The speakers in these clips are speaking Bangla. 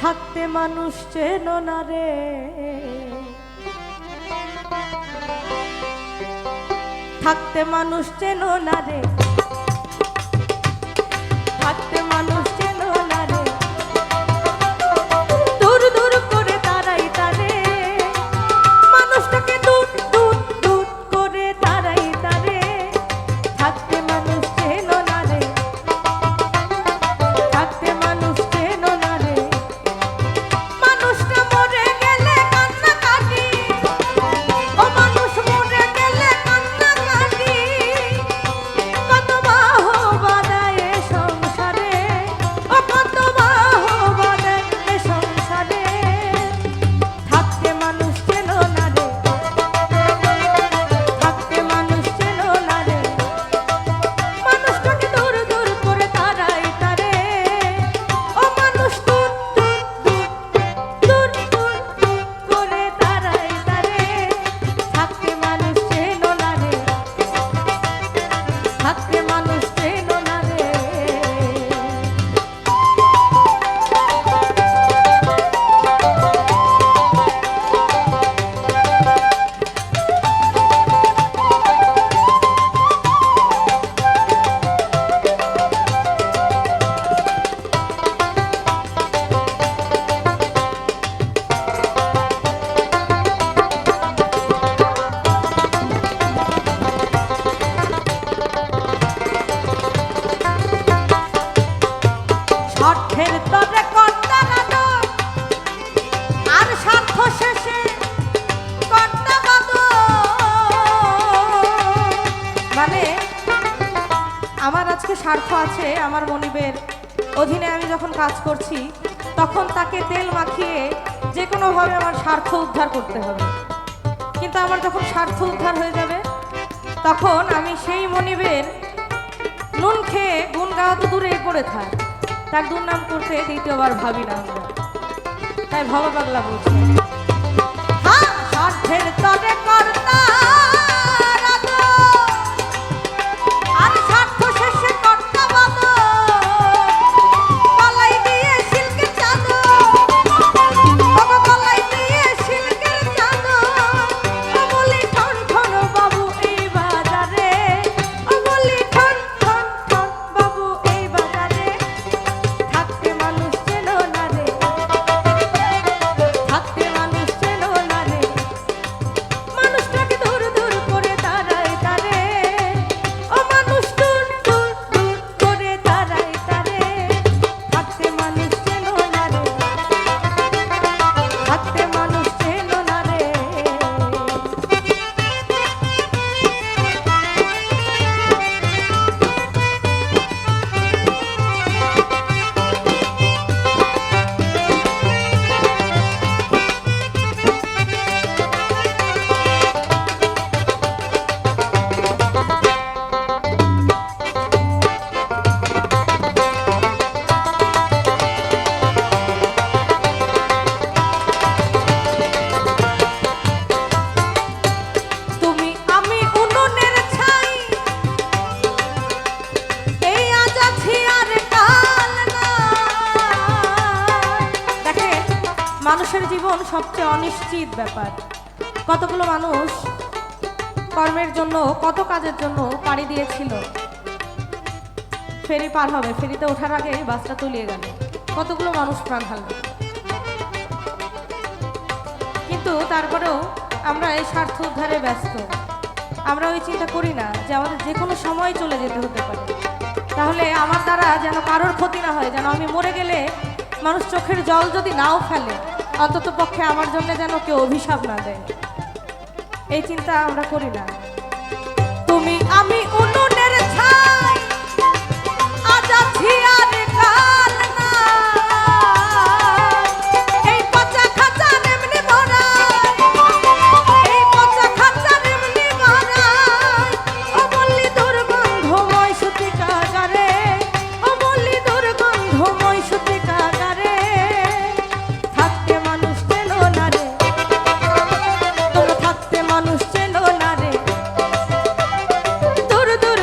থাকতে মানুষ চেনো না রে, থাকতে মানুষ চেনো না রে, থাকতে মানুষ চেনো না রে, দূর দূর করে তারাই তারে, মানুষটাকে দূর দূর দূর করে তারাই তারে, থাকতে মানুষ চেনো না রে, থাকতে মানুষ চেনো না রে, মানুষটা মরে গেলে কান্না কাটি, ও মানুষ মরে গেলে কান্না কাটি, কত বাহ বাদায় সংসারে, ও কত বাহ বাদায় সংসারে, থাকতে মানুষ চেনো না রে, থাকতে মানুষ চেনো না রে, মানুষটাকে দূর দূর করে তারাই তারে, ও মানুষ দূর দূর দূর দূর দূর করে তারাই তারে, থাকতে মানুষ চেনো না রে, থাকতে মানুষ চেনো না রে। স্বার্থের তরে কর্তা নাটক, আর স্বার্থ শেষে কর্তা বাদক। মানে আমার আজকে স্বার্থ আছে, আমার মনিবের অধীনে আমি যখন কাজ করছি তখন তাকে তেল মাখিয়ে যে কোনোভাবে আমার স্বার্থ উদ্ধার করতে হবে, কিন্তু আমার যখন স্বার্থ উদ্ধার হয়ে যাবে তখন আমি সেই মনিবের নুন খেয়ে গুণ গাওয়া তো দূরে পড়ে থাক, তার দুর্নাম করতে দ্বিতীয়বার ভাবি না আমরা, তাই ভবা পাগলা বলছে। হ্যাঁ, স্বার্থের তরে কর্তা রাজা, আর স্বার্থ শেষে কর্তা বাদক, গলায় দিয়ে সিল্কের চাদর, বাবা গলায় দিয়ে সিল্কের চাদর, ও বলি ঠন ঠন বাবু এই বাজারে, ও বলি ঠন ঠন ঠন বাবু এই বাজারে, থাকতে মানুষ চেনো না রে, থাকতে মানুষ চেনো না রে, মানুষটাকে দূর দূর করে তারাই তারে, ও মানুষ দূর দূর দূর করে তারাই তারে, থাকতে মানুষ চেনো না রে, থাকতে মানুষ চেনো না রে। তুমি আমি উনুনের ছাই, এই আজ আছি আর কাল নাই। দেখেন, মানুষের জীবন সবচেয়ে অনিশ্চিত ব্যাপার। কতগুলো মানুষ কর্মের জন্য, কত কাজের জন্য পাড়ি দিয়েছিল, ফেরি পার হবে, ফেরিতে ওঠার আগে বাসটা তলিয়ে গেল, কতগুলো মানুষ প্রাণ হারালো। কিন্তু তারপরেও আমরা এই স্বার্থ উদ্ধারে ব্যস্ত, আমরা ওই চিন্তা করি না যে আমাদের যে কোনো সময় চলে যেতে হতে পারে, তাহলে আমার দ্বারা যেন কারোর ক্ষতি না হয়, যেন আমি মরে গেলে মানুষ চোখের জল যদি নাও ফেলে, অন্তত পক্ষে আমার জন্য যেন কেউ অভিশাপ না দেয়, এই চিন্তা আমরা করি না। তুমি আমি উনুনের ছাই, আজ আছি আর কাল নাই, এই পচা খাঁচার এমনি ভরাই, এই পচা খাঁচার এমনি ভরাই, ও বললি দুর্গন্ধময় সুতি কাগারে, ও বললি দুর্গন্ধময় সুতি কাগারে, থাকতে মানুষ চেনো না রে, তোমরা থাকতে মানুষ চেনো না রে, দূর দূর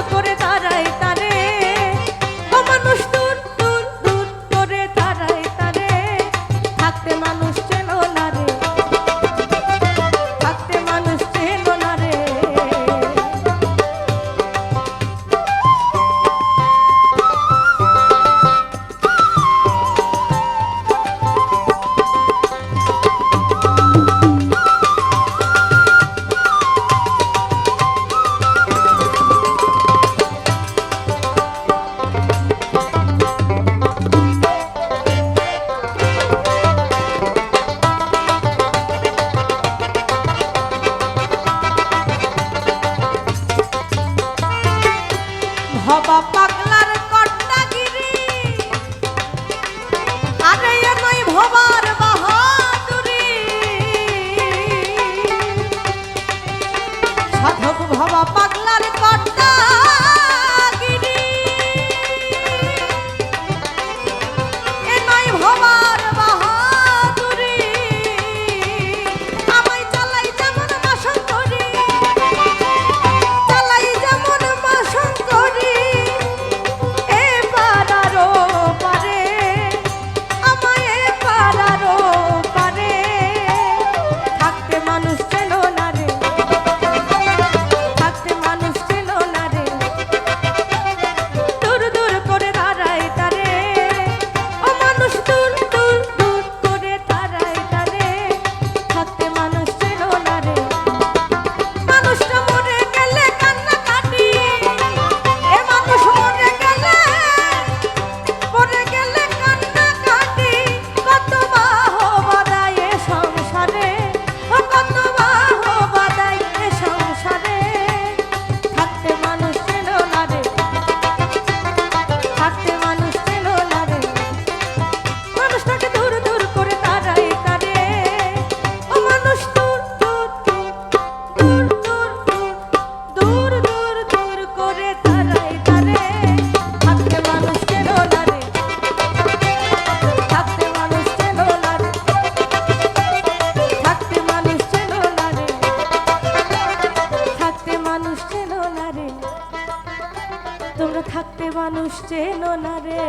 তোমরা থাকতে মানুষ চেনো না রে।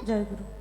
জয় গুরু।